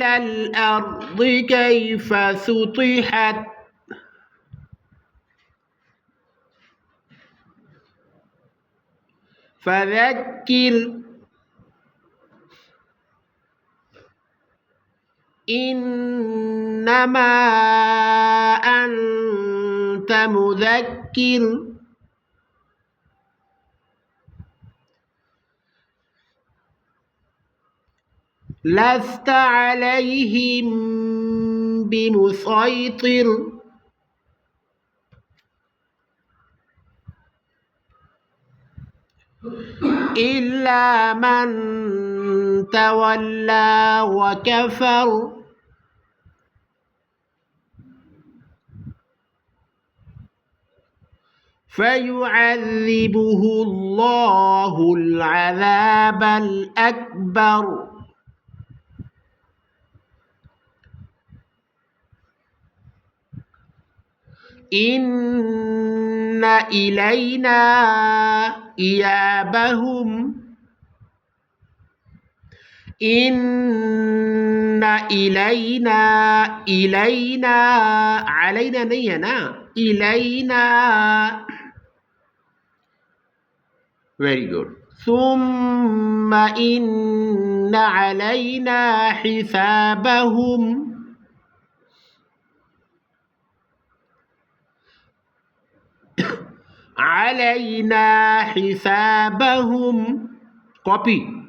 إلى الأرض كيف سطحت فذكر إنما أنت مذكر لست عليهم بمسيطر إلا من تولى وكفر فيعذبه الله العذاب الأكبر إن إلينا إيابهم إن إلينا علينا نينا إلينا very good ثم إن علينا حسابهم علينا حسابهم copy